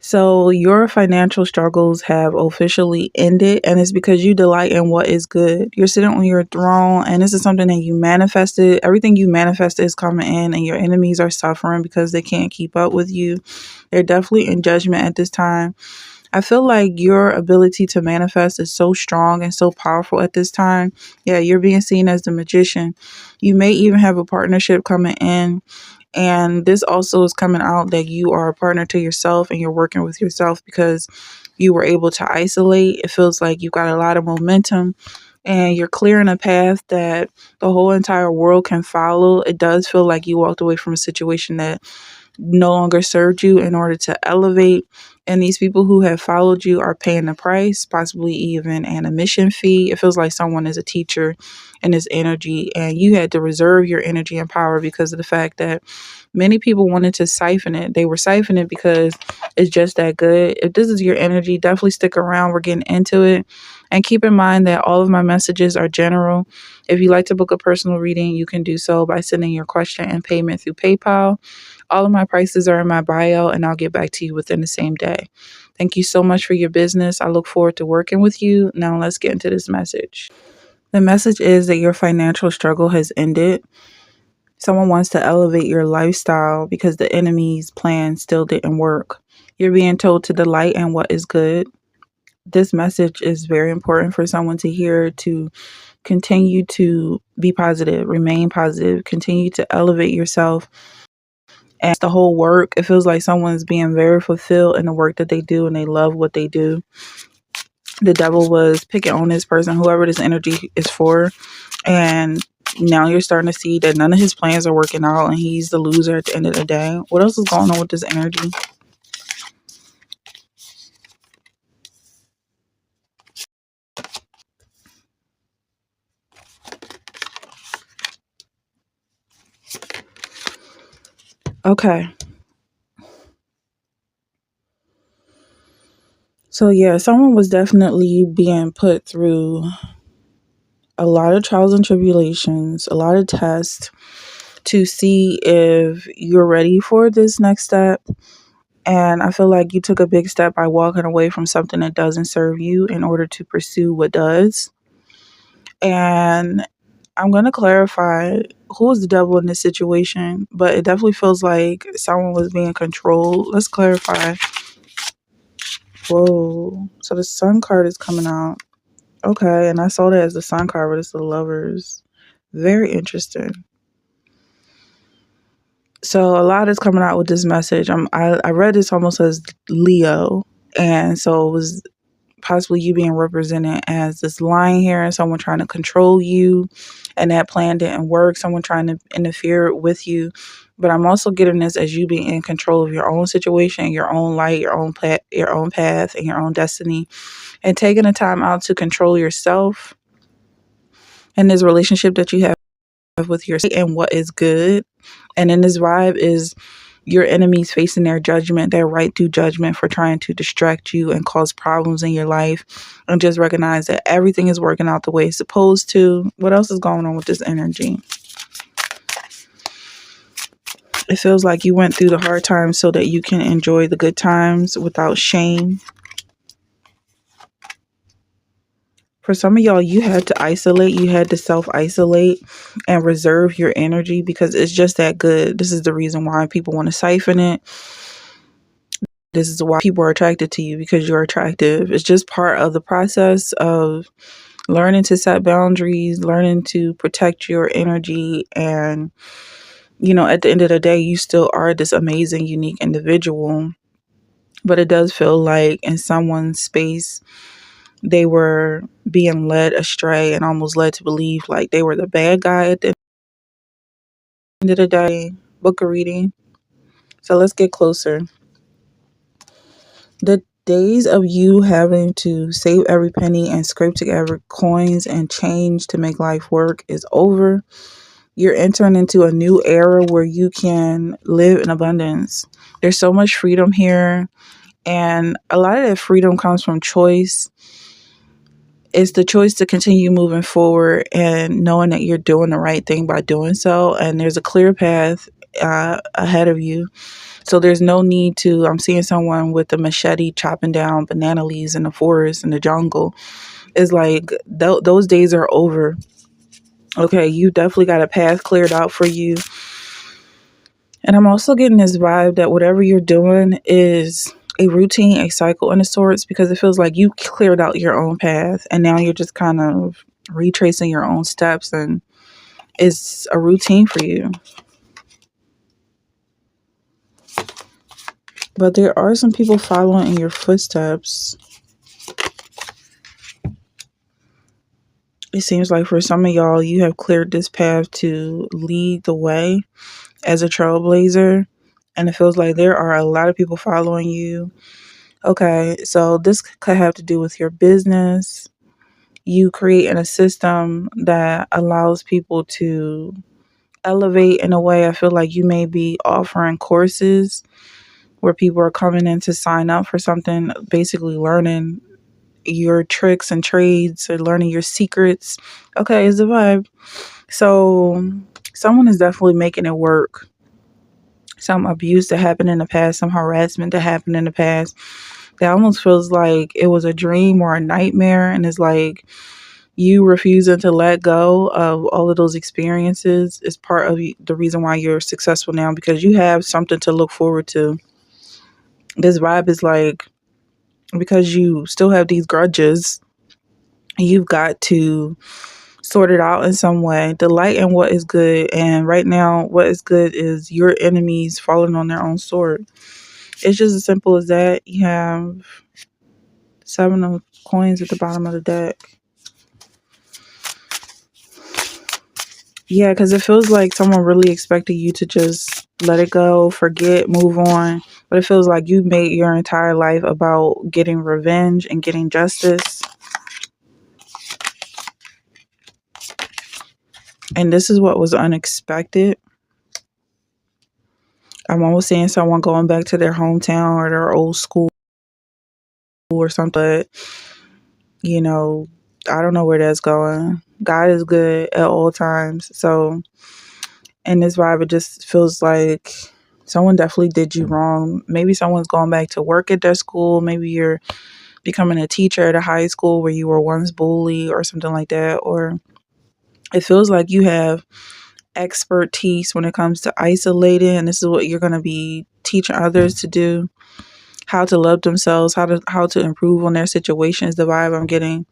So your financial struggles have officially ended, and it's because you delight in what is good. You're sitting on your throne, and this is something that you manifested. Everything you manifested is coming in, and your enemies are suffering because they can't keep up with you. They're definitely in judgment at this time. I feel like your ability to manifest is so strong and so powerful at this time. Yeah, you're being seen as the magician. You may even have a partnership coming in, and this also is coming out that you are a partner to yourself and you're working with yourself because you were able to isolate. It feels like you got a lot of momentum and you're clearing a path that the whole entire world can follow. It does feel like you walked away from a situation that no longer served you in order to elevate. And these people who have followed you are paying the price, possibly even an admission fee. It feels like someone is a teacher in this energy, and you had to reserve your energy and power because of the fact that many people wanted to siphon it. They were siphoning it because it's just that good. If this is your energy, definitely stick around. We're getting into it. And keep in mind that all of my messages are general. If you'd like to book a personal reading, you can do so by sending your question and payment through PayPal. All of my prices are in my bio, and I'll get back to you within the same day. Thank you so much for your business. I look forward to working with you. Now, let's get into this message. The message is that your financial struggle has ended. Someone wants to elevate your lifestyle because the enemy's plan still didn't work. You're being told to delight in what is good. This message is very important for someone to hear, to continue to be positive, remain positive, continue to elevate yourself. And the whole work, it feels like someone's being very fulfilled in the work that they do and they love what they do. The devil was picking on this person, whoever this energy is for. And now you're starting to see that none of his plans are working out and he's the loser at the end of the day. What else is going on with this energy? Okay. So yeah, someone was definitely being put through a lot of trials and tribulations, a lot of tests to see if you're ready for this next step. And I feel like you took a big step by walking away from something that doesn't serve you in order to pursue what does. And I'm going to clarify who is the devil in this situation, but it definitely feels like someone was being controlled. Let's clarify. Whoa. So the sun card is coming out. Okay. And I saw that as the sun card, but it's the lovers. Very interesting. So a lot is coming out with this message. I read this almost as Leo. And so it was possibly you being represented as this lion here and someone trying to control you, and that plan didn't work, someone trying to interfere with you. But I'm also getting this as you being in control of your own situation, your own light, your own path, and your own destiny, and taking the time out to control yourself and this relationship that you have with yourself and what is good. And in this vibe is your enemies facing their judgment, their right to judgment for trying to distract you and cause problems in your life. And just recognize that everything is working out the way it's supposed to. What else is going on with this energy? It feels like you went through the hard times so that you can enjoy the good times without shame. For some of y'all, you had to isolate, you had to self-isolate and reserve your energy because it's just that good. This is the reason why people want to siphon it. This is why people are attracted to you, because you're attractive. It's just part of the process of learning to set boundaries, learning to protect your energy. And, at the end of the day, you still are this amazing, unique individual. But it does feel like in someone's space, they were being led astray and almost led to believe like they were the bad guy at the end of the day. Book a reading. So let's get closer. The days of you having to save every penny and scrape together coins and change to make life work is over. You're entering into a new era where you can live in abundance. There's so much freedom here, and a lot of that freedom comes from choice. It's the choice to continue moving forward and knowing that you're doing the right thing by doing so. And there's a clear path ahead of you. So there's no need to. I'm seeing someone with a machete chopping down banana leaves in the forest, in the jungle. It's like those days are over. Okay, you definitely got a path cleared out for you. And I'm also getting this vibe that whatever you're doing is a routine, a cycle in of sorts, because it feels like you cleared out your own path and now you're just kind of retracing your own steps, and it's a routine for you. But there are some people following in your footsteps. It seems like for some of y'all, you have cleared this path to lead the way as a trailblazer. And it feels like there are a lot of people following you. Okay, so this could have to do with your business. You creating a system that allows people to elevate in a way. I feel like you may be offering courses where people are coming in to sign up for something, basically learning your tricks and trades or learning your secrets. Okay, it's a vibe. So someone is definitely making it work. Some abuse that happened in the past, some harassment that happened in the past. That almost feels like it was a dream or a nightmare, and it's like you refusing to let go of all of those experiences is part of the reason why you're successful now, because you have something to look forward to. This vibe is like, because you still have these grudges, you've got to sort it out in some way. Delight in what is good. And right now, what is good is your enemies falling on their own sword. It's just as simple as that. You have 7 of coins at the bottom of the deck. Yeah, because it feels like someone really expected you to just let it go, forget, move on. But it feels like you made your entire life about getting revenge and getting justice. And this is what was unexpected. I'm almost seeing someone going back to their hometown or their old school or something. But, you know, I don't know where that's going. God is good at all times. So in this vibe, it just feels like someone definitely did you wrong. Maybe someone's going back to work at their school. Maybe you're becoming a teacher at a high school where you were once bullied or something like that. Or it feels like you have expertise when it comes to isolating, and this is what you're going to be teaching others to do, how to love themselves, how to improve on their situations. The vibe I'm getting,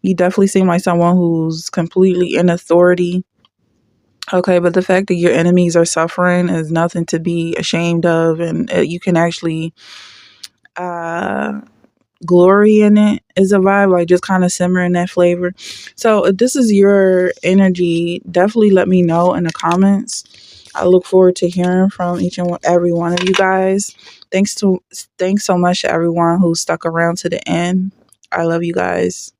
you definitely seem like someone who's completely in authority. Okay, but the fact that your enemies are suffering is nothing to be ashamed of, and you can actually uh glory in it is a vibe, like just kind of simmer in that flavor. So if this is your energy, definitely let me know in the comments. I look forward to hearing from each and every one of you guys. Thanks so much to everyone who stuck around to the end. I love you guys.